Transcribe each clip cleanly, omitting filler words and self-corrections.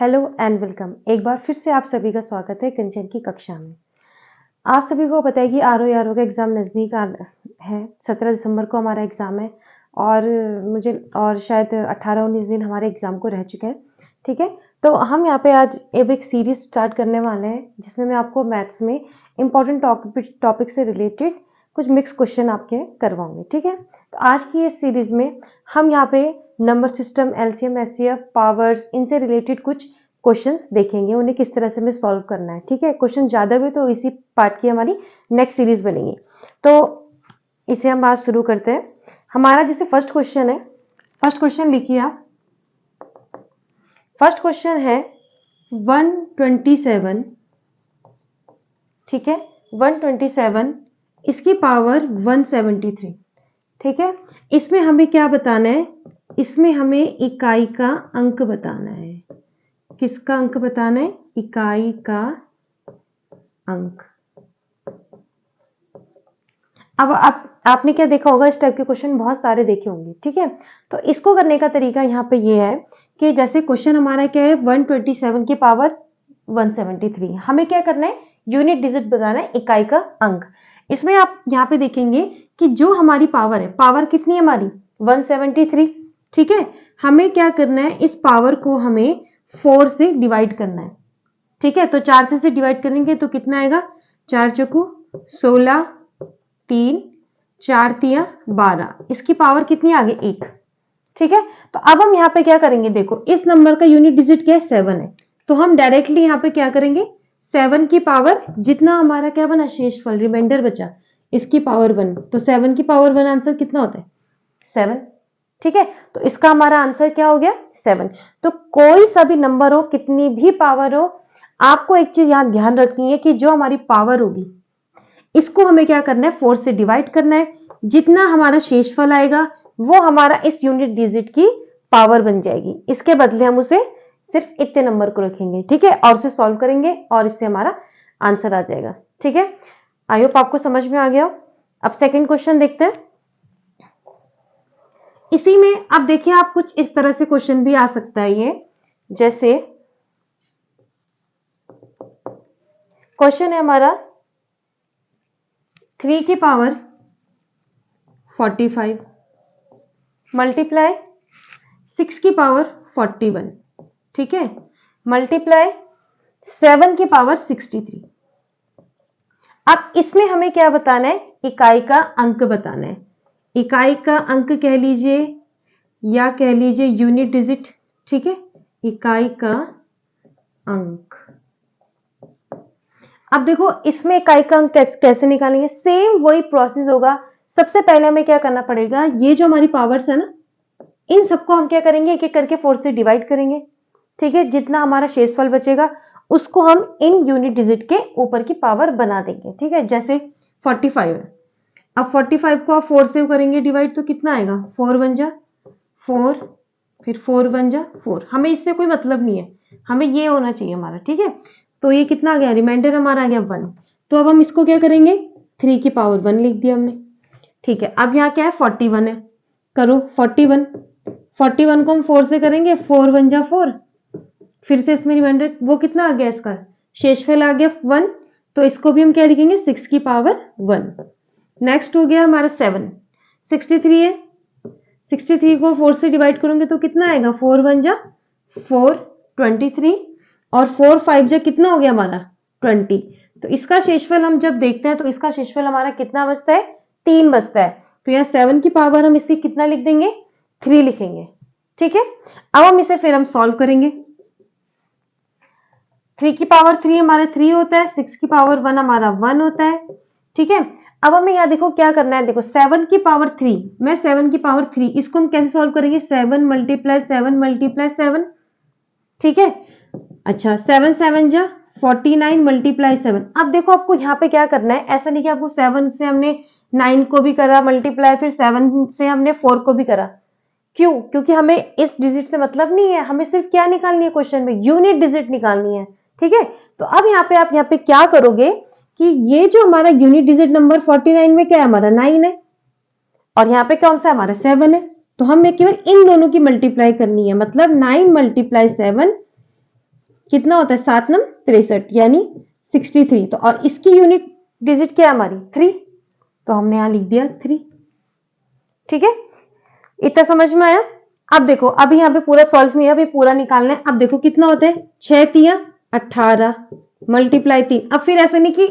Hello and welcome. एक बार फिर से आप सभी का स्वागत है कंचन की कक्षा में। आप सभी को पता है कि आरओ का एग्ज़ाम नज़दीक आ है। 17 दिसंबर को हमारा एग्ज़ाम है और शायद 18-19 दिन हमारे एग्ज़ाम को रह चुके हैं। ठीक है, तो हम यहाँ पे आज एक सीरीज स्टार्ट करने वाले हैं जिसमें मैं आपको मैथ्स में इम्पॉर्टेंट टॉपिक से रिलेटेड कुछ मिक्स क्वेश्चन आपके करवाऊंगी। ठीक है, तो आज की इस सीरीज में हम यहाँ पे number system, LCM, HCF, powers, इनसे रिलेटेड कुछ क्वेश्चंस देखेंगे, उन्हें किस तरह से हमें सॉल्व करना है। ठीक है, क्वेश्चन ज़्यादा भी तो इसी पार्ट की हमारी नेक्स्ट सीरीज बनेगी। तो इसे हम आज शुरू करते हैं। हमारा जैसे फर्स्ट क्वेश्चन है, फर्स्ट क्वेश्चन लिखिए आप। फर्स्ट क्वेश्चन है 127। ठीक है, 127 इसकी पावर 173। ठीक है, इसमें हमें क्या बताना है? इसमें हमें इकाई का अंक बताना है। किसका अंक बताना है? इकाई का अंक। अब आपने क्या देखा होगा, इस टाइप के क्वेश्चन बहुत सारे देखे होंगे। ठीक है, तो इसको करने का तरीका यहाँ पे ये है कि जैसे क्वेश्चन हमारा क्या है, 127 की पावर 173। हमें क्या करना है? यूनिट डिजिट बताना है, इकाई का अंक। इसमें आप यहाँ पे देखेंगे कि जो हमारी पावर है, पावर कितनी है हमारी? 173। ठीक है, हमें क्या करना है? इस पावर को हमें 4 से डिवाइड करना है। ठीक है, तो 4 से डिवाइड करेंगे तो कितना आएगा? 4 चौको 16, 3, 4 तिया 12। इसकी पावर कितनी आ गई? 1। ठीक है, तो अब हम यहाँ पे क्या करेंगे? देखो, इस नंबर का यूनिट डिजिट क्या है? 7 है। तो हम डायरेक्टली यहाँ पे क्या करेंगे? 7 की पावर, जितना हमारा क्या बना, शेषफल रिमाइंडर बचा, इसकी पावर 1। तो 7 की पावर 1 आंसर कितना होता है? 7। ठीक है, तो इसका हमारा आंसर क्या हो गया? 7। तो कोई सा भी नंबर हो, कितनी भी पावर हो, आपको एक चीज यहां ध्यान रखनी है कि जो हमारी पावर होगी, इसको हमें क्या करना है? 4 से डिवाइड करना है। जितना हमारा शेषफल आएगा वो हमारा इस यूनिट डिजिट की पावर बन जाएगी। इसके बदले हम उसे सिर्फ इतने नंबर को रखेंगे। ठीक है, और उसे सॉल्व करेंगे और इससे हमारा आंसर आ जाएगा। ठीक है, आई होप आपको समझ में आ गया। अब सेकेंड क्वेश्चन देखते हैं। इसी में अब देखिए, आप कुछ इस तरह से क्वेश्चन भी आ सकता है ये, जैसे क्वेश्चन है हमारा 3 की पावर 45 मल्टीप्लाई 6 की पावर 41। ठीक है, मल्टीप्लाई 7 की पावर 63। अब इसमें हमें क्या बताना है? इकाई का अंक बताना है। इकाई का अंक कह लीजिए या कह लीजिए यूनिट डिजिट। ठीक है, इकाई का अंक। अब देखो, इसमें इकाई का अंक कैसे निकालेंगे? सेम वही प्रोसेस होगा। सबसे पहले हमें क्या करना पड़ेगा? ये जो हमारी पावर्स है ना, इन सबको हम क्या करेंगे? एक एक करके 4 से डिवाइड करेंगे। ठीक है, जितना हमारा शेषफल बचेगा उसको हम इन यूनिट डिजिट के ऊपर की पावर बना देंगे। ठीक है, जैसे 45 है। अब 45 को आप 4 से करेंगे डिवाइड तो कितना आएगा? 4 1 जा 4, फिर 4 1 जा 4। हमें इससे कोई मतलब नहीं है, हमें ये होना चाहिए हमारा। ठीक है, तो ये कितना आ गया? रिमाइंडर हमारा आ गया 1। तो अब हम इसको क्या करेंगे? 3 की पावर 1 लिख दिया हमने। ठीक है, अब यहाँ क्या है? 41 है। करो 41। 41 को हम 4 से करेंगे, 4 1 जा 4, फिर से इसमें रिमाइंडर, वो कितना आ गया? इसका शेषफल आ गया 1। तो इसको भी हम क्या लिखेंगे? 6 की पावर 1। नेक्स्ट हो गया हमारा 7। 63 है। 63 को 4 से डिवाइड करोगे तो कितना आएगा? 4 1 जा 4, 23, और 4 5 जा कितना हो गया हमारा? 20। तो इसका शेषफल हम जब देखते हैं तो इसका शेषफल हमारा कितना बचता है? 3 बचता है। तो यहाँ 7 की पावर हम इसकी कितना लिख देंगे? 3 लिखेंगे। ठीक है, अब हम इसे फिर हम सॉल्व करेंगे। 3 की पावर 3 हमारा 3 होता है, 6 की पावर 1 हमारा 1 होता है। ठीक है, अब हमें यहाँ देखो क्या करना है। देखो 7 की पावर 3, मैं 7 की पावर 3, इसको हम कैसे सॉल्व करेंगे? 7 मल्टीप्लाई 7 मल्टीप्लाई 7। ठीक है, अच्छा 7 7 जा 49 मल्टीप्लाई 7। अब देखो आपको यहाँ पे क्या करना है, ऐसा नहीं कि आपको 7 से हमने 9 को भी करा मल्टीप्लाई, फिर 7 से हमने 4 को भी करा। क्यों? क्योंकि हमें इस डिजिट से मतलब नहीं है, हमें सिर्फ क्या निकालनी है? क्वेश्चन में यूनिट डिजिट निकालनी है। ठीक है, तो अब यहाँ पे आप यहाँ पे क्या करोगे कि ये जो हमारा यूनिट डिजिट नंबर 49 में क्या है? हमारा 9 है, और यहाँ पे कौन सा हमारा 7 है। तो हमें केवल इन दोनों की मल्टीप्लाई करनी है, मतलब 9 मल्टीप्लाई 7 कितना होता है 7 नम 63 यानी 63। तो और इसकी यूनिट डिजिट क्या है हमारी 3, तो हमने यहां लिख दिया 3। ठीक है, इतना समझ में आया। अब देखो अभी यहाँ पे पूरा सॉल्व नहीं है, अभी पूरा निकालना है। अब देखो कितना होता है 6 तिया 18 मल्टीप्लाई 3। अब फिर ऐसा नहीं कि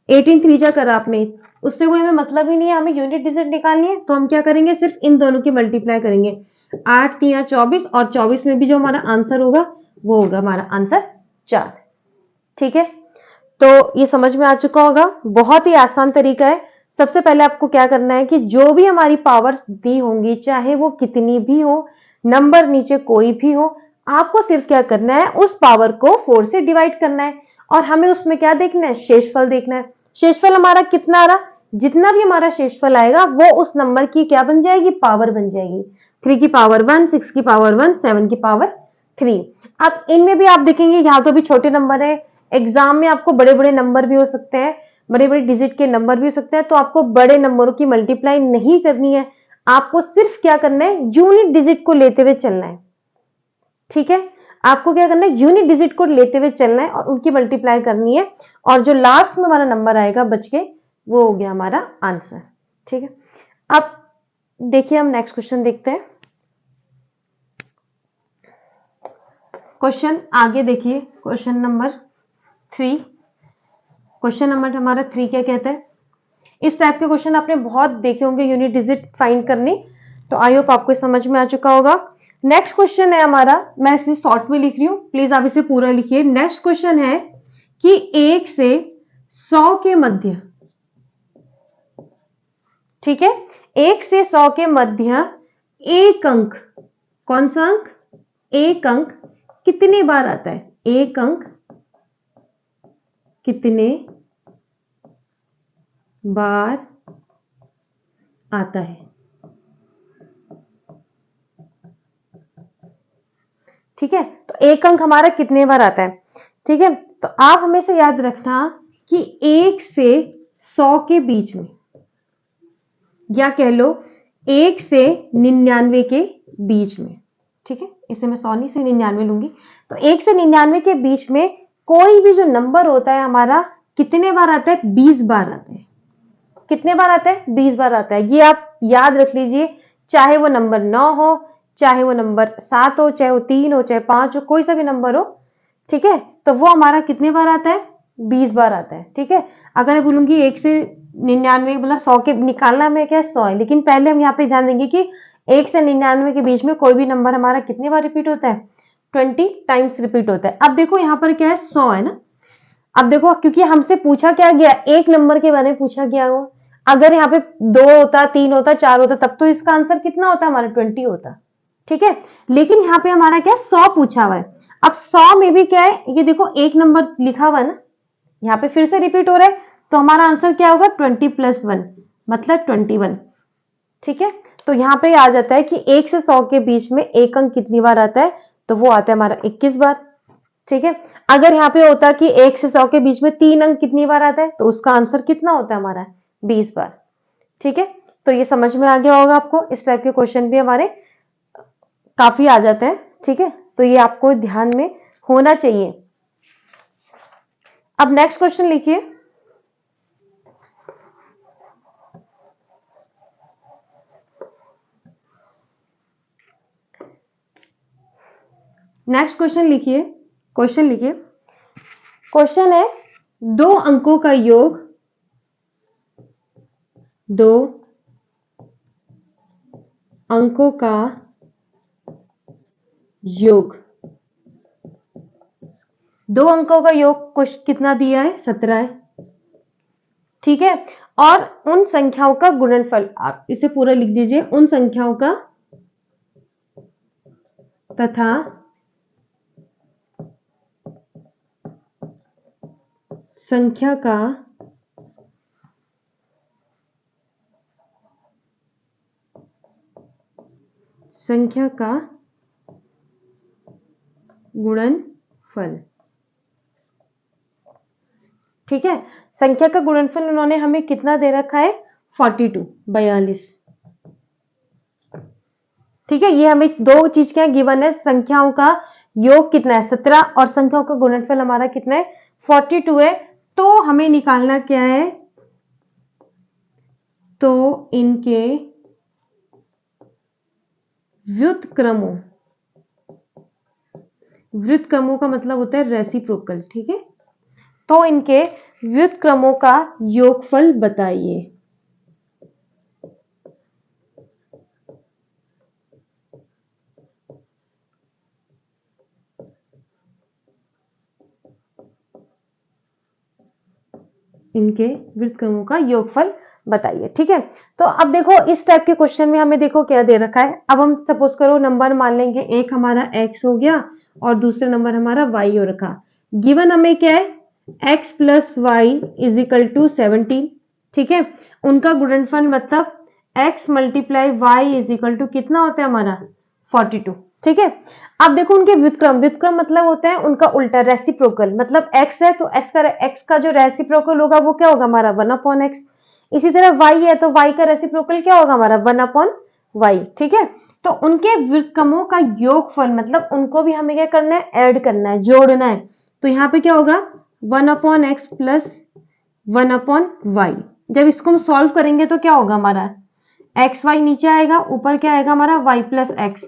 18 3 करा आपने, उससे कोई हमें मतलब ही नहीं है, हमें यूनिट डिजिट निकालनी है। तो हम क्या करेंगे, सिर्फ इन दोनों की मल्टीप्लाई करेंगे। 8 तिया 24 और 24 में भी जो हमारा आंसर होगा वो होगा हमारा आंसर 4। ठीक है, तो ये समझ में आ चुका होगा, बहुत ही आसान तरीका है। सबसे पहले आपको क्या करना है कि जो भी हमारी पावर्स दी होंगी, चाहे वो कितनी भी हो, नंबर नीचे कोई भी हो, आपको सिर्फ क्या करना है, उस पावर को 4 से डिवाइड करना है। और हमें उसमें क्या देखना है, शेषफल देखना है। शेषफल हमारा कितना आ रहा, जितना भी हमारा शेषफल आएगा वो उस नंबर की क्या बन जाएगी, पावर बन जाएगी। 3 की पावर 1, 6 की पावर 1, 7 की पावर 3। अब इनमें भी आप देखेंगे यहाँ तो भी छोटे नंबर है, एग्जाम में आपको बड़े बड़े नंबर भी हो सकते हैं, बड़े बड़े डिजिट के नंबर भी हो सकते हैं। तो आपको बड़े नंबरों की मल्टीप्लाई नहीं करनी है, आपको सिर्फ क्या करना है, यूनिट डिजिट को लेते हुए चलना है। ठीक है, आपको क्या करना है, यूनिट डिजिट को लेते हुए चलना है और उनकी मल्टीप्लाई करनी है। और जो लास्ट में हमारा नंबर आएगा बच के, वो हो गया हमारा आंसर। ठीक है, अब देखिए हम नेक्स्ट क्वेश्चन देखते हैं। क्वेश्चन आगे देखिए, क्वेश्चन नंबर 3। क्वेश्चन नंबर हमारा 3 क्या कहता है, इस टाइप के क्वेश्चन आपने बहुत देखे होंगे, यूनिट डिजिट फाइंड करने। तो आई होप आपको समझ में आ चुका होगा। नेक्स्ट क्वेश्चन है हमारा, मैं इसे शॉर्ट में लिख रही हूं, प्लीज आप इसे पूरा लिखिए। नेक्स्ट क्वेश्चन है कि 1 से 100 के मध्य, ठीक है, 1 से 100 के मध्य एक अंक, कौन सा अंक, एक अंक कितने बार आता है, एक अंक कितने बार आता है। ठीक है, तो एक अंक हमारा कितने बार आता है। ठीक है, तो आप हमेशा याद रखना कि 1 से 100 के बीच में, या कह लो 1 से 99 के बीच में, ठीक है, इसे मैं 100 नहीं से 99 लूंगी। तो 1 से 99 के बीच में कोई भी जो नंबर होता है हमारा कितने बार आता है, 20 बार आता है। कितने बार आता है, 20 बार आता है। ये आप याद रख लीजिए, चाहे वो नंबर 9 हो, चाहे वो नंबर 7 हो, चाहे वो 3 हो, चाहे 5 हो, कोई सा भी नंबर हो। ठीक है, तो वो हमारा कितने बार आता है, 20 बार आता है। ठीक है, अगर मैं बोलूंगी 1 से 99 मतलब 100 के निकालना में क्या 100 है, लेकिन पहले हम यहाँ पे ध्यान देंगे कि 1 से 99 के बीच में कोई भी नंबर हमारा कितनी बार रिपीट होता है, 20 टाइम्स रिपीट होता है। अब देखो यहाँ पर क्या है, 100 है ना। अब देखो क्योंकि हमसे पूछा क्या गया, एक नंबर के बारे में पूछा गया हो, अगर यहाँ पे 2 होता, 3 होता, 4 होता, तब तो इसका आंसर कितना होता, हमारा 20 होता। ठीक है, लेकिन यहाँ पे हमारा क्या 100 पूछा हुआ है। अब 100 में भी क्या है, ये देखो एक नंबर लिखा हुआ है ना, यहाँ पे फिर से रिपीट हो रहा है, तो हमारा आंसर क्या होगा, 20 + 1 मतलब 21। ठीक है, तो यहाँ पे आ जाता है कि 1 से 100 के बीच में एक अंक कितनी बार आता है, तो वो आता है हमारा 21 बार। ठीक है, अगर यहाँ पे होता कि 1 से 100 के बीच में 3 अंक कितनी बार आता है, तो उसका आंसर कितना होता है हमारा, 20 बार। ठीक है, तो ये समझ में आ गया होगा आपको, इस टाइप के क्वेश्चन भी हमारे काफी आ जाते हैं। ठीक है, तो ये आपको ध्यान में होना चाहिए। अब नेक्स्ट क्वेश्चन लिखिए। नेक्स्ट क्वेश्चन लिखिए, क्वेश्चन लिखिए। क्वेश्चन है 2 अंकों का योग, 2 अंकों का योग, 2 अंकों का योग कुछ कितना दिया है, 17 है। ठीक है, और उन संख्याओं का गुणनफल, आप इसे पूरा लिख दीजिए, उन संख्याओं का तथा संख्या का गुणनफल। ठीक है, संख्या का गुणनफल उन्होंने हमें कितना दे रखा है, 42। ठीक है, ये हमें दो चीज क्या गिवन है, संख्याओं का योग कितना है 17 और संख्याओं का गुणनफल हमारा कितना है 42 है। तो हमें निकालना क्या है, तो इनके व्युत्क्रमों, व्युत्क्रमों का मतलब होता है रेसिप्रोकल, ठीक है। तो इनके व्युत्क्रमों का योगफल बताइए। इनके व्युत्क्रमों का योगफल बताइए, ठीक है। तो अब देखो इस टाइप के क्वेश्चन में हमें देखो क्या दे रखा है। अब हम सपोज करो नंबर मान लेंगे, एक हमारा x हो गया और दूसरा नंबर हमारा y हो रखा। गिवन हमें क्या है x plus Y is equal to 17, ठीक है। उनका गुणनफल मतलब x multiply Y is equal to कितना होता है हमारा 42, ठीक है। अब देखो उनके व्युत्क्रम, व्युत्क्रम मतलब होता है उनका उल्टा रेसिप्रोकल, मतलब x है तो x का जो रेसिप्रोकल होगा वो क्या होगा हमारा 1/x। इसी तरह y है तो y का रेसिप्रोकल क्या होगा हमारा 1/y, ठीक है। तो उनके व्युत्क्रमों का योगफल मतलब उनको भी हमें क्या करना है, ऐड करना है, जोड़ना है। तो यहाँ पे क्या होगा 1/x प्लस 1/y। जब इसको हम सॉल्व करेंगे तो क्या होगा हमारा एक्स वाई नीचे आएगा, ऊपर क्या आएगा हमारा Y plus X.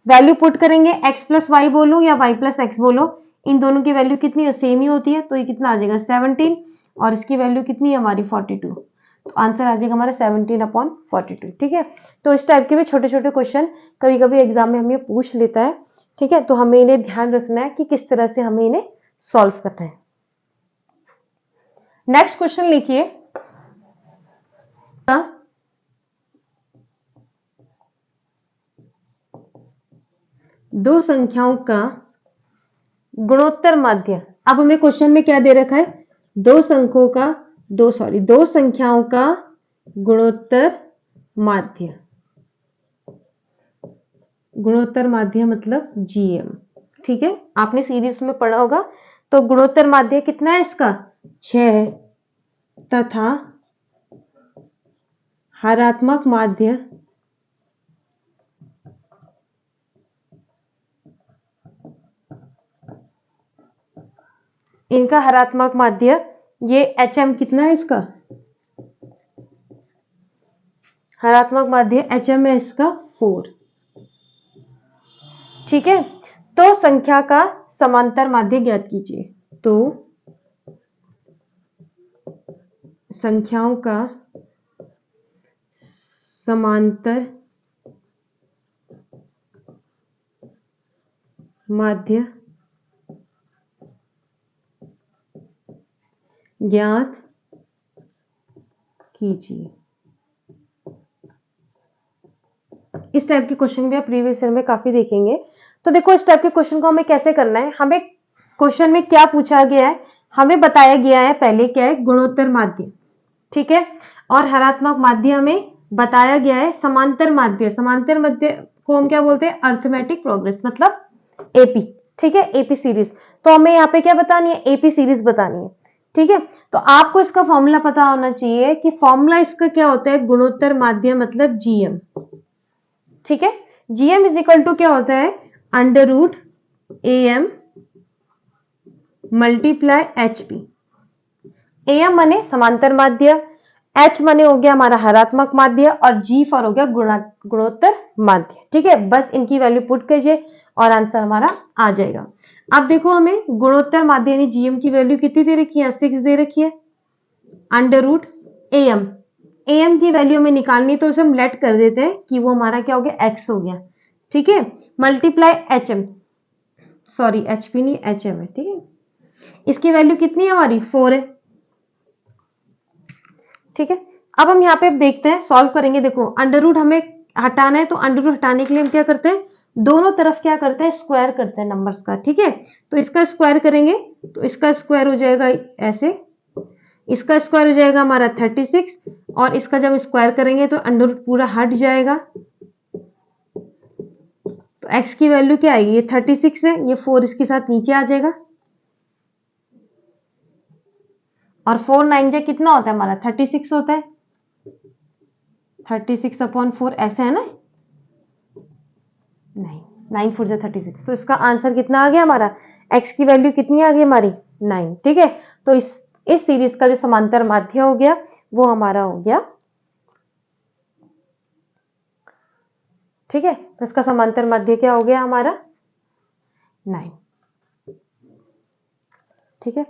Value put करेंगे एक्स प्लस वाई बोलो या वाई प्लस एक्स बोलो, इन दोनों की वैल्यू कितनी है सेम ही होती है। तो ये कितना आ जाएगा 17 और इसकी वैल्यू कितनी है हमारी 42। तो आंसर आ जाएगा हमारा 17/42, ठीक है। तो इस टाइप के भी छोटे छोटे क्वेश्चन कभी कभी एग्जाम में हमें पूछ लेता है, ठीक है। तो हमें इन्हें ध्यान रखना है कि किस तरह से हमें इन्हें सॉल्व करना है। नेक्स्ट क्वेश्चन लिखिए, दो संख्याओं का गुणोत्तर माध्य। अब हमें क्वेश्चन में क्या दे रखा है, दो संख्याओं का गुणोत्तर माध्य। गुणोत्तर माध्य मतलब जीएम, ठीक है। आपने सीरीज में पढ़ा होगा। तो गुणोत्तर माध्य कितना है इसका 6 है, तथा हरात्मक माध्य इनका हरात्मक माध्य ये HM कितना है इसका, हरात्मक माध्य HM है इसका 4, ठीक है। तो संख्या का समांतर माध्य ज्ञात कीजिए। तो संख्याओं का समांतर माध्य ज्ञात कीजिए। इस टाइप के क्वेश्चन भी आप प्रीवियस ईयर में काफी देखेंगे। तो देखो इस टाइप के क्वेश्चन को हमें कैसे करना है, हमें क्वेश्चन में क्या पूछा गया है, हमें बताया गया है पहले क्या है गुणोत्तर माध्य, ठीक है। और हरात्मक माध्य हमें बताया गया है समांतर माध्य। समांतर माध्य को हम क्या बोलते हैं अर्थमेटिक प्रोग्रेस, मतलब एपी, ठीक है, एपी सीरीज। तो हमें यहाँ पे क्या बतानी है, एपी सीरीज बतानी है, ठीक है। तो आपको इसका फॉर्मूला पता होना चाहिए कि फॉर्मूला इसका क्या होता है, गुणोत्तर माध्य मतलब जीएम, ठीक है। जीएम इज इक्वल टू क्या होता है under root M multiply HP. M माने समांतर माध्य, एच माने हो गया हमारा हरात्मक माध्य और जी फॉर हो गया गुणोत्तर माध्य, ठीक है। बस इनकी वैल्यू पुट कीजिए और आंसर हमारा आ जाएगा। अब देखो हमें गुणोत्तर माध्य यानी जीएम की वैल्यू कितनी दे रखी है 6 दे रखी है, अंडर रूट एम, एम की वैल्यू हमें निकालनी तो उसे हम लेट कर देते हैं कि वो हमारा क्या हो गया एक्स हो गया, ठीक है। Multiply H M, sorry HP नहीं एच एम है, ठीक है। इसकी वैल्यू कितनी है हमारी 4 है, ठीक है। अब हम यहाँ पे देखते हैं सॉल्व करेंगे। देखो अंडर रूट हमें हटाना है तो अंडर रूट हटाने के लिए हम क्या करते हैं दोनों तरफ क्या करते हैं स्क्वायर करते हैं नंबर्स का, ठीक है। तो इसका स्क्वायर करेंगे तो इसका स्क्वायर हो जाएगा ऐसे, इसका स्क्वायर हो जाएगा हमारा 36 और इसका जब स्क्वायर करेंगे तो अंडर रूट पूरा हट जाएगा। तो x की वैल्यू क्या आएगी, ये 36 है, ये 4 इसके साथ नीचे आ जाएगा और 4 9 जा कितना होता है हमारा 36 होता है, 36/4 ऐसे है ना, नहीं 9 4 36। तो इसका आंसर कितना आ गया हमारा, x की वैल्यू कितनी आ गई हमारी 9। ठीक है, तो इस सीरीज का जो समांतर माध्य हो गया वो हमारा हो गया। ठीक है, तो इसका समांतर माध्य क्या हो गया हमारा 9। ठीक है,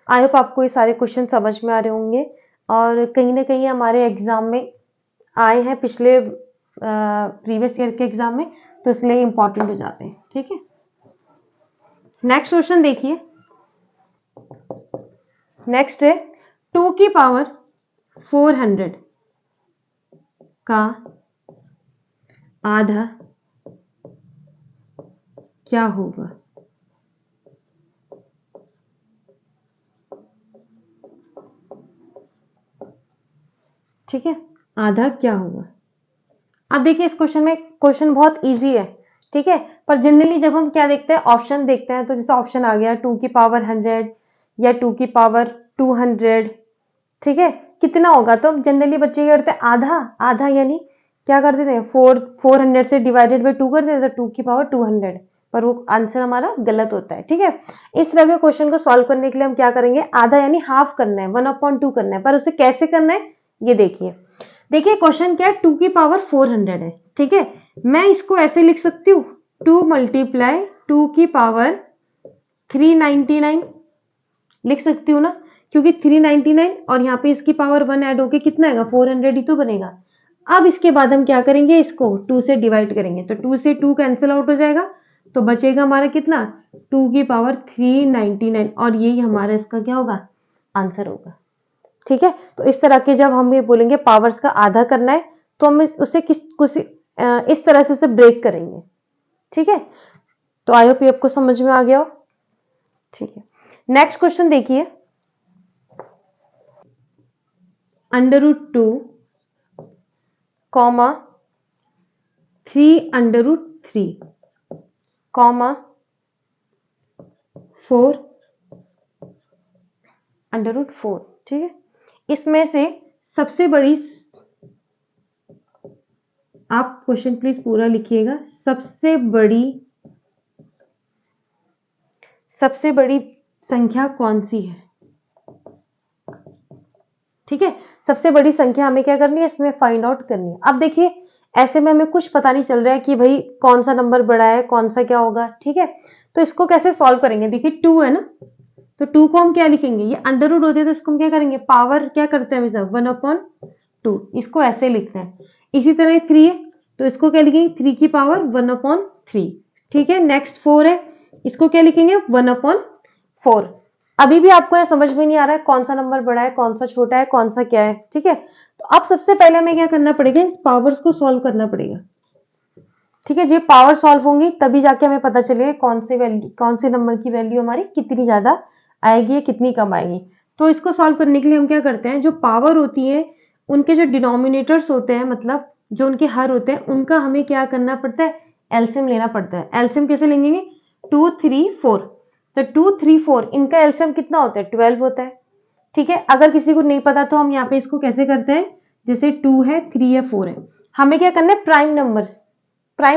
आई होप आपको ये सारे क्वेश्चन समझ में आ रहे होंगे और कहीं ना कहीं हमारे एग्जाम में आए हैं पिछले प्रीवियस ईयर के एग्जाम में, तो इसलिए इंपॉर्टेंट हो जाते हैं। ठीक है, नेक्स्ट क्वेश्चन देखिए। नेक्स्ट है 2 की पावर 400 का आधा क्या होगा। ठीक है, आधा क्या होगा। अब देखिए इस क्वेश्चन में, क्वेश्चन बहुत इजी है। ठीक है, पर जनरली जब हम क्या देखते हैं, ऑप्शन देखते हैं, तो जैसे ऑप्शन आ गया 2 की पावर 100 या 2 की पावर 200। ठीक है, कितना होगा, तो जनरली बच्चे क्या करते हैं, आधा आधा यानी क्या कर देते हैं, 400 से डिवाइडेड बाई 2 कर देते हैं, 2 की पावर 200, पर वो आंसर हमारा गलत होता है। ठीक है, इस तरह के क्वेश्चन को सॉल्व करने के लिए हम क्या करेंगे, आधा यानी हाफ करना है, 1/2 करना है, पर उसे कैसे करना है ये देखिए। देखिए क्वेश्चन क्या है, 2 की पावर 400 है। ठीक है, मैं इसको ऐसे लिख सकती हूँ 2 मल्टीप्लाई 2 की पावर 399 लिख सकती हूँ ना, क्योंकि 399 और यहाँ पे इसकी पावर 1 ऐड होके कितना आएगा, 400 ही तो बनेगा। अब इसके बाद हम क्या करेंगे, इसको 2 से डिवाइड करेंगे, तो 2 से 2 कैंसिल आउट हो जाएगा, तो बचेगा हमारा कितना, 2 की पावर 399, और यही हमारा इसका क्या होगा, आंसर होगा। ठीक है, तो इस तरह के जब हम ये बोलेंगे पावर्स का आधा करना है, तो हम उसे इस तरह से उसे ब्रेक करेंगे। ठीक है, तो आई होप आपको समझ में आ गया हो। ठीक है, नेक्स्ट क्वेश्चन देखिए। √2 कॉमा 3√3 कॉमा 4√4। ठीक है, इसमें से सबसे बड़ी, आप क्वेश्चन प्लीज पूरा लिखिएगा, सबसे बड़ी संख्या कौन सी है। ठीक है, सबसे बड़ी संख्या हमें क्या करनी है, इसमें फाइंड आउट करनी है। अब देखिए ऐसे में हमें कुछ पता नहीं चल रहा है कि भाई कौन सा नंबर बड़ा है, कौन सा क्या होगा। ठीक है, तो इसको कैसे सॉल्व करेंगे, देखिए 2 है ना, तो 2 को हम क्या लिखेंगे, ये अंडर रूट होते हैं, तो इसको हम क्या करेंगे, पावर क्या करते हैं हमेशा 1/2, इसको ऐसे लिखते हैं। इसी तरह 3 है, तो इसको क्या लिखेंगे, 3 की पावर 1/3। ठीक है, नेक्स्ट 4 है, इसको क्या लिखेंगे 1/4। अभी भी आपको यह समझ में नहीं आ रहा है कौन सा नंबर बड़ा है, कौन सा छोटा है, कौन सा क्या है। ठीक है, तो अब सबसे पहले हमें क्या करना पड़ेगा, इस पावर्स को सॉल्व करना पड़ेगा। ठीक है, जब पावर सॉल्व होंगी तभी जाके हमें पता चलेगा कौन से नंबर की वैल्यू हमारी कितनी ज्यादा आएगी या कितनी कम आएगी। तो इसको सॉल्व करने के लिए हम क्या करते हैं, जो पावर होती है उनके जो डिनोमिनेटर्स होते हैं, मतलब जो उनके हर होते हैं, उनका हमें क्या करना पड़ता है, एलसीएम लेना पड़ता है। एलसीएम कैसे लेंगे, 2 3 4, तो 2 3 4 इनका एलसीएम कितना होता है, 12 होता है। ठीक है, अगर किसी को नहीं पता तो हम यहाँ पे इसको कैसे करते हैं, जैसे 2 है 3 है 4 है, हमें क्या करना है, प्राइम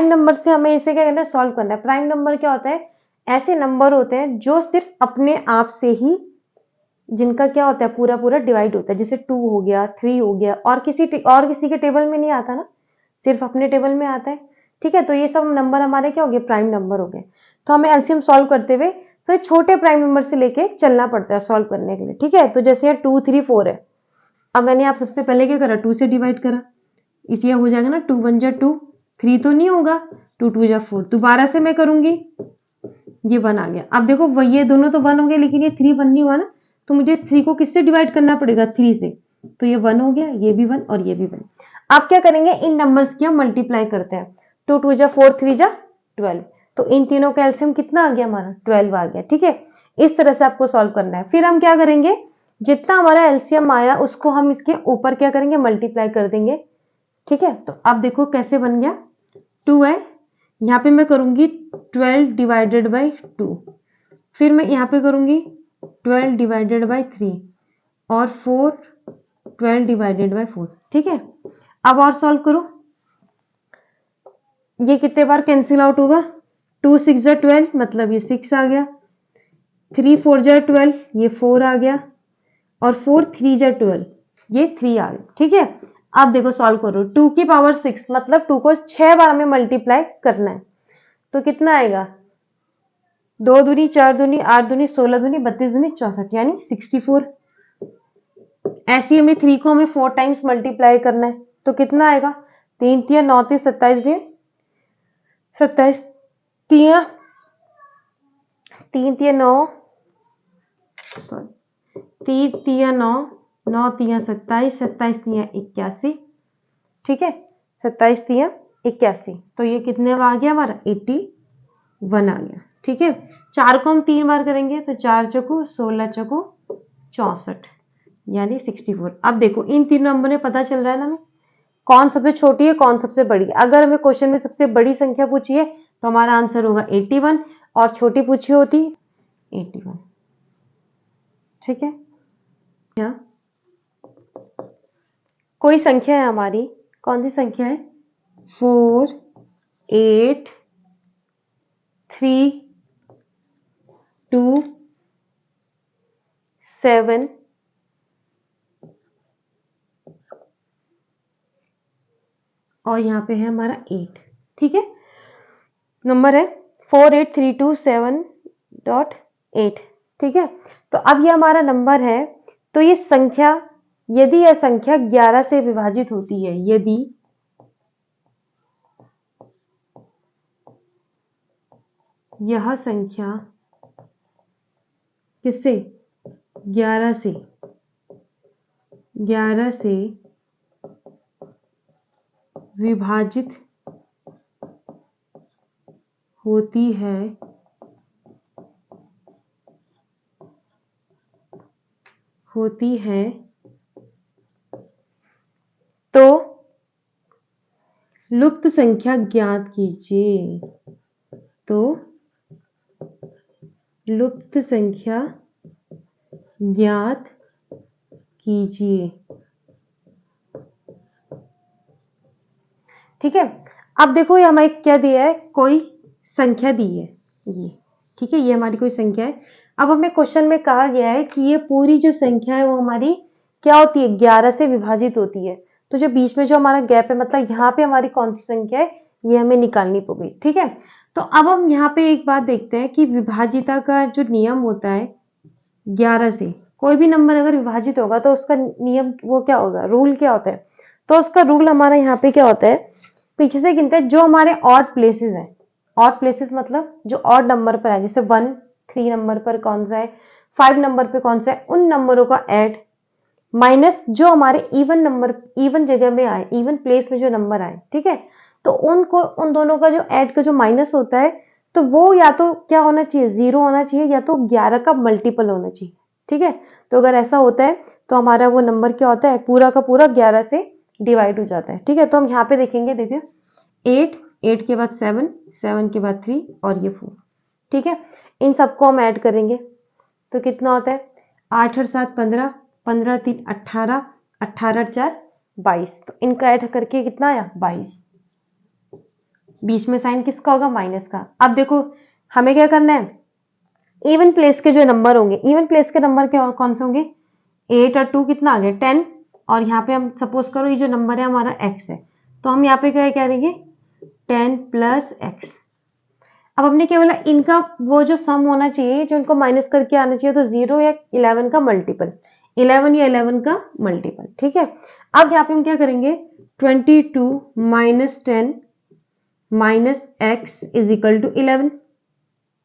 नंबर से हमें इसे क्या करना है, सॉल्व करना है। प्राइम नंबर क्या होता है, ऐसे नंबर होते हैं जो सिर्फ अपने आप से ही, जिनका क्या होता है, पूरा पूरा डिवाइड होता है, जैसे 2 हो गया, 3 हो गया, और किसी के टेबल में नहीं आता ना, सिर्फ अपने टेबल में आता है। ठीक है, तो ये सब नंबर हमारे क्या हो गए, प्राइम नंबर हो गए। तो हमें एलसीएम सॉल्व करते हुए फिर छोटे प्राइम नंबर से लेके चलना पड़ता है सॉल्व करने के लिए। ठीक है, तो जैसे ये 2 3 4 है, अब मैंने आप सबसे पहले क्या करा, 2 से डिवाइड करा, इसलिए हो जाएगा ना 2 1 जा 2, 3 तो नहीं होगा, 2 2 जा 4, दोबारा से मैं करूंगी, ये 1 आ गया। अब देखो वो ये दोनों तो 1 हो गए, लेकिन ये 3 1 नहीं हुआ ना, तो मुझे 3 को किससे डिवाइड करना पड़ेगा, 3 से, तो ये 1 हो गया, ये भी 1 और ये भी 1। आप क्या करेंगे, इन नंबर्स की हम मल्टीप्लाई करते हैं, 2 2 जा 4, 3 जा 12, तो इन तीनों का एलसीएम कितना आ गया हमारा, 12 आ गया। ठीक है, इस तरह से आपको सॉल्व करना है। फिर हम क्या करेंगे, जितना हमारा एलसीएम आया उसको हम इसके ऊपर क्या करेंगे, मल्टीप्लाई कर देंगे। ठीक है, तो अब देखो कैसे बन गया, 2 है, यहाँ पे मैं करूंगी 12 डिवाइडेड बाई 2, फिर मैं यहाँ पे करूंगी 12 डिवाइडेड बाई 3, और 4 12 डिवाइडेड बाई 4। ठीक है, अब और सॉल्व करो, ये कितने बार कैंसिल आउट होगा, 2 6 जा 12 मतलब ये 6 आ गया, 3 4 जा 12 ये 4 आ गया, और 4 3 जा 12 ये 3 आ गया। ठीक है, अब देखो सॉल्व करो, 2 की पावर 6 मतलब 2 को 6 बार हमें मल्टीप्लाई करना है, तो कितना आएगा, 2 दूनी 4 दूनी 8 दूनी 16 दूनी 32 दूनी 64 यानी 64। ऐसे ही हमें 3 को हमें 4 टाइम्स मल्टीप्लाई करना है, तो कितना आएगा, 3 तिया 9 ती 27 दिए 27 तिया 3 तिया 9 सॉरी 3 तिया 9 9 तिया 27 27 तिया 81। ठीक है, 27 तिया 81, तो ये कितने में आ गया हमारा 81 आ गया। ठीक है, 4 को हम 3 बार करेंगे तो 4 चौको 16 चौको 64 यानी 64। अब देखो इन तीन नंबर में पता चल रहा है ना हमें कौन सबसे छोटी है कौन सबसे बड़ी है। अगर हमें क्वेश्चन में सबसे बड़ी संख्या पूछी है तो हमारा आंसर होगा 81 और छोटी पूछी होती 81। ठीक है, क्या कोई संख्या है हमारी, कौन सी संख्या है, 4 8 3 2 7 और यहाँ पे है हमारा 8। ठीक है, नंबर है 48327.8। ठीक है, तो अब ये हमारा नंबर है, तो ये संख्या यदि यह संख्या 11 से विभाजित होती है, यदि यह संख्या किससे 11 से विभाजित होती है तो लुप्त संख्या ज्ञात कीजिए। तो लुप्त संख्या ज्ञात कीजिए। ठीक है, अब देखो ये हमें क्या दिया है, कोई संख्या दी है ये। ठीक है, ये हमारी कोई संख्या है। अब हमें क्वेश्चन में कहा गया है कि ये पूरी जो संख्या है वो हमारी क्या होती है, 11 से विभाजित होती है। तो जो बीच में जो हमारा गैप है मतलब यहाँ पे हमारी कौन सी संख्या है ये हमें निकालनी पड़ेगी। ठीक है, तो अब हम यहाँ पे एक बात देखते हैं कि विभाजिता का जो नियम होता है 11 से कोई भी नंबर अगर विभाजित होगा तो उसका नियम वो क्या होगा, रूल क्या होता है, तो उसका रूल हमारा यहाँ पे क्या होता है, पीछे से गिनते हैं जो हमारे ऑड प्लेसेस हैं। ऑड प्लेसेस मतलब जो ऑड नंबर पर है, जैसे 1 3 नंबर पर कौन सा है, 5 नंबर पे कौन सा है, उन नंबरों का ऐड माइनस जो हमारे इवन नंबर इवन जगह में आए, इवन प्लेस में जो नंबर आए। ठीक है, तो उनको उन दोनों का जो ऐड का जो माइनस होता है तो वो या तो क्या होना चाहिए 0 होना चाहिए या तो 11 का मल्टीपल होना चाहिए। ठीक है, तो अगर ऐसा होता है तो हमारा वो नंबर क्या होता है, पूरा का पूरा 11 से डिवाइड हो जाता है। ठीक है, तो हम यहाँ पे देखेंगे, देखिए 8 8 के बाद 7 7 के बाद 3 और ये 4। ठीक है, इन सबको हम ऐड करेंगे तो कितना होता है, 8 और 7 15 15 3 18 18 4 22। तो इनका ऐड करके कितना आया 22। बीच में साइन किसका होगा, माइनस का। अब देखो हमें क्या करना है, इवन प्लेस के जो नंबर होंगे, इवन प्लेस के नंबर क्या कौन से होंगे, 8 और 2 कितना आ गया 10, और यहाँ पे हम सपोज करो ये जो नंबर है हमारा x है, तो हम यहाँ पे क्या करेंगे 10 प्लस एक्स। अब हमने क्या बोला, इनका वो जो सम होना चाहिए जो इनको माइनस करके आना चाहिए, तो 0 या 11 का मल्टीपल, 11 या 11 का मल्टीपल। ठीक है, अब यहाँ पे हम क्या करेंगे 22 minus 10 minus X is equal to 11।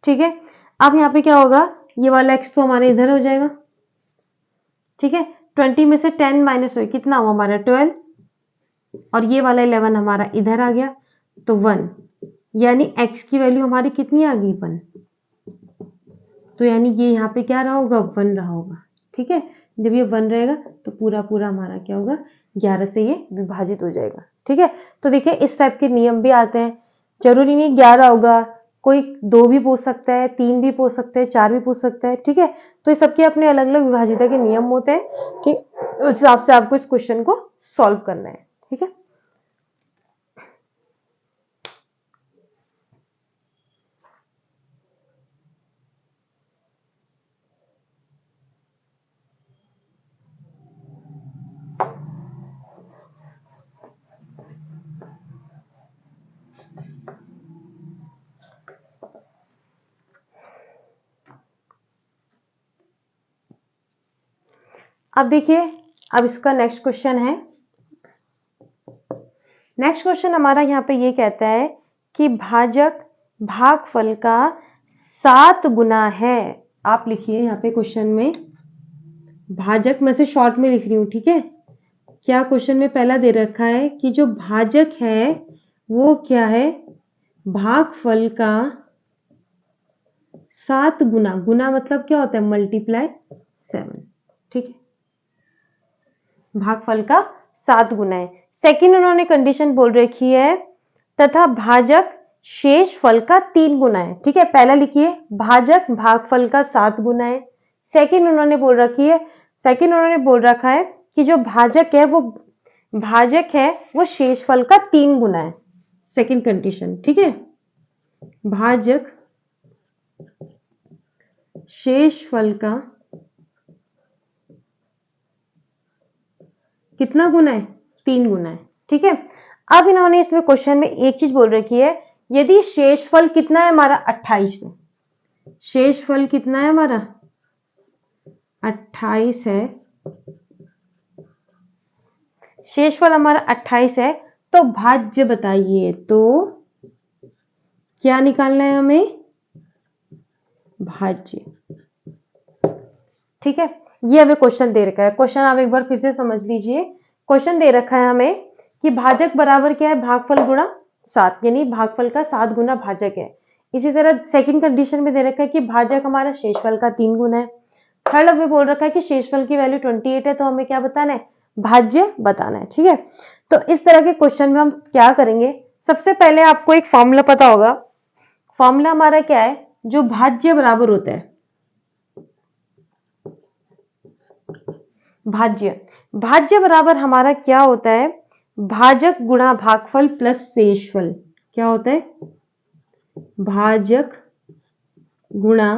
ठीक है, अब यहाँ पे क्या होगा, ये वाला x तो हमारे इधर हो जाएगा। ठीक है, 20 में से 10 माइनस हो कितना हुआ हमारा 12, और ये वाला 11 हमारा इधर आ गया तो 1, यानी x की वैल्यू हमारी कितनी आ गई 1। तो यानी ये यहाँ पे क्या रहा होगा 1 रहा होगा। ठीक है, जब ये 1 रहेगा तो पूरा पूरा हमारा क्या होगा 11 से ये विभाजित हो जाएगा। ठीक है, तो देखिए इस टाइप के नियम भी आते हैं, जरूरी नहीं 11 होगा, कोई 2 भी पूछ सकता है, 3 भी पूछ सकते हैं, 4 भी पूछ सकता है। ठीक है, तो ये सबके अपने अलग अलग विभाजिता के नियम होते हैं कि उस हिसाब से आपको इस क्वेश्चन को सॉल्व करना है। ठीक है, अब देखिए, अब इसका नेक्स्ट क्वेश्चन है। नेक्स्ट क्वेश्चन हमारा यहाँ पे ये कहता है कि भाजक भागफल का 7 गुना है। आप लिखिए यहाँ पे क्वेश्चन में, भाजक मैं से शॉर्ट में लिख रही हूँ, ठीक है। क्या क्वेश्चन में पहला दे रखा है कि जो भाजक है वो क्या है, भागफल का 7 गुना, गुना मतलब क्या होता है, मल्टीप्लाई 7, ठीक है। भागफल का 7 गुना है। सेकंड उन्होंने कंडीशन बोल रखी है तथा भाजक शेष फल का 3 गुना है, ठीक है। पहला लिखिए, भाजक भागफल का 7 गुना है। सेकंड उन्होंने बोल रखा है कि जो भाजक है वो शेषफल का 3 गुना है। सेकंड कंडीशन, ठीक है। भाजक शेषफल का कितना गुना है, 3 गुना है, ठीक है। अब इन्होंने इसमें क्वेश्चन में एक चीज बोल रखी है, यदि शेषफल कितना है हमारा 28 है, शेषफल कितना है हमारा 28 है, शेषफल हमारा 28 है, तो भाज्य बताइए। तो क्या निकालना है हमें, भाज्य, ठीक है। ये हमें क्वेश्चन दे रखा है। क्वेश्चन आप एक बार फिर से समझ लीजिए। क्वेश्चन दे रखा है हमें कि भाजक बराबर क्या है, भागफल गुणा 7, यानी भागफल का 7 गुना भाजक है। इसी तरह सेकंड कंडीशन में दे रखा है कि भाजक हमारा शेषफल का 3 गुना है। थर्ड हमें बोल रखा है कि शेषफल की वैल्यू 28 है, तो हमें क्या बताना है, भाज्य बताना है, ठीक है। तो इस तरह के क्वेश्चन में हम क्या करेंगे, सबसे पहले आपको एक फॉर्मूला पता होगा। फॉर्मूला हमारा क्या है, जो भाज्य बराबर होता है, भाज्य बराबर हमारा क्या होता है, भाजक गुणा भागफल प्लस शेषफल। क्या होता है, भाजक गुणा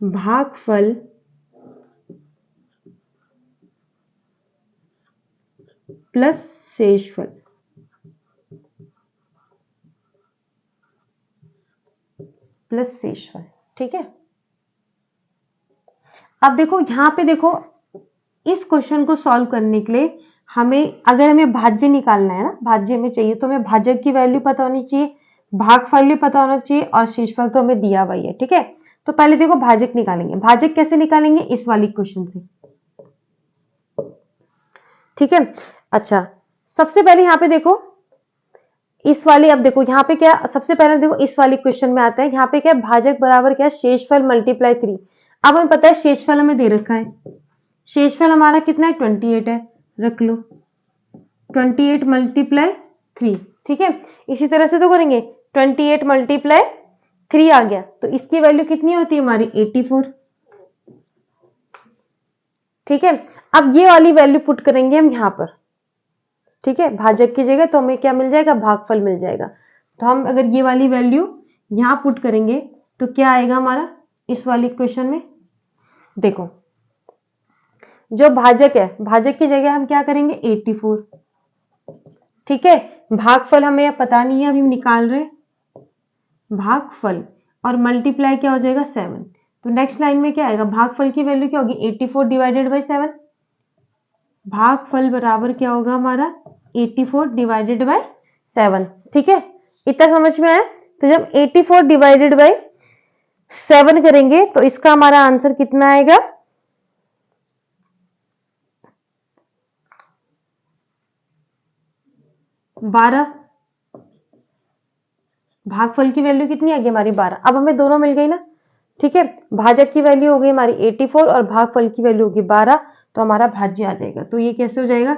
भागफल प्लस शेषफल, ठीक है। अब देखो यहां पे देखो, इस क्वेश्चन को सॉल्व करने के लिए अगर हमें भाज्य निकालना है ना, भाज्य हमें चाहिए, तो हमें भाजक की वैल्यू पता होनी चाहिए, भागफल भी पता होना चाहिए, और शेषफल तो हमें दिया हुआ ही है, ठीक है। तो पहले देखो भाजक निकालेंगे। भाजक कैसे निकालेंगे, इस वाली क्वेश्चन से, ठीक है। अच्छा, सबसे पहले यहाँ पे देखो, इस वाली, अब देखो यहाँ पे क्या, सबसे पहले देखो इस वाली क्वेश्चन में आता है, यहाँ पे क्या, भाजक बराबर क्या, शेषफल मल्टीप्लाई 3। अब हमें पता है शेषफल हमें दे रखा है, शेषफल हमारा कितना है, 28 है, रख लो 28 मल्टीप्लाई 3, ठीक है। इसी तरह से तो करेंगे, 28 मल्टीप्लाई 3 आ गया, तो इसकी वैल्यू कितनी होती है हमारी 84, ठीक है। अब ये वाली वैल्यू पुट करेंगे हम यहां पर, ठीक है, भाजक की जगह, तो हमें क्या मिल जाएगा, भागफल मिल जाएगा। तो हम अगर ये वाली वैल्यू यहां पुट करेंगे तो क्या आएगा हमारा, इस वाली इक्वेशन में देखो, जो भाजक है, भाजक की जगह हम क्या करेंगे 84, ठीक है। भागफल हमें पता नहीं है, अभी हम निकाल रहे भागफल, और मल्टीप्लाई क्या हो जाएगा 7। तो नेक्स्ट लाइन में क्या आएगा, भागफल की वैल्यू क्या होगी 84 डिवाइडेड बाई 7, भागफल बराबर क्या होगा हमारा 84 डिवाइडेड बाई 7, ठीक है। इतना समझ में आया। तो जब 84 डिवाइडेड बाई 7 करेंगे तो इसका हमारा आंसर कितना आएगा, 12। भागफल की वैल्यू कितनी आ गई हमारी 12। अब हमें दोनों मिल गई ना, ठीक है। भाजक की वैल्यू हो गई हमारी 84 और भागफल की वैल्यू होगी 12, तो हमारा भाज्य आ जाएगा। तो ये कैसे हो जाएगा,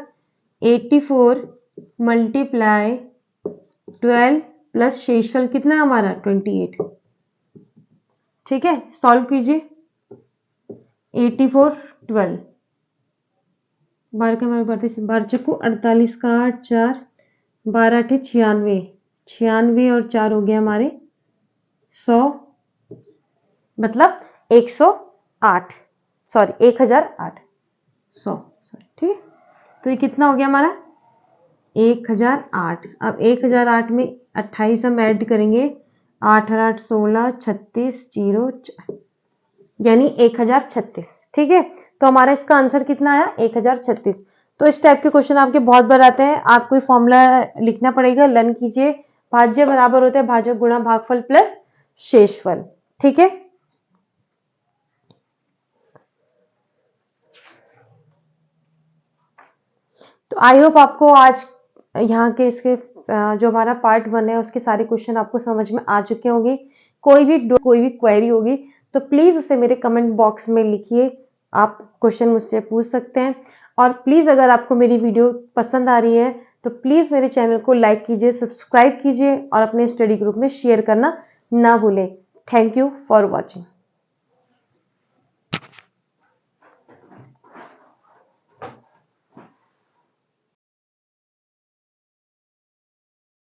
84 मल्टीप्लाई 12 प्लस शेषफल कितना हमारा 28, ठीक है। सॉल्व कीजिए, 84 12 12 का हमारे 12 चक्कू 48 का 8 4 12 8 96, 96 और 4 हो गया हमारे 100, मतलब 108, सॉरी 1008, 100, सॉरी, ठीक है। तो ये कितना हो गया हमारा 1008। अब 1008 में 28 हम ऐड करेंगे, 8 और 8 16, 36 0 4, यानी 1036, ठीक है। तो हमारा इसका आंसर कितना आया 1036। तो इस टाइप के क्वेश्चन आपके बहुत बार आते हैं, आपको फॉर्मूला लिखना पड़ेगा, लर्न कीजिए। भाज्य बराबर होता है भाजक गुणा भागफल प्लस शेषफल, ठीक है। तो आई होप आपको आज यहाँ के इसके जो हमारा पार्ट 1 है उसके सारे क्वेश्चन आपको समझ में आ चुके होंगे। कोई भी क्वेरी होगी तो प्लीज उसे मेरे कमेंट बॉक्स में लिखिए, आप क्वेश्चन मुझसे पूछ सकते हैं। और प्लीज अगर आपको मेरी वीडियो पसंद आ रही है तो प्लीज मेरे चैनल को लाइक कीजिए, सब्सक्राइब कीजिए और अपने स्टडी ग्रुप में शेयर करना ना भूलें। Thank you for watching.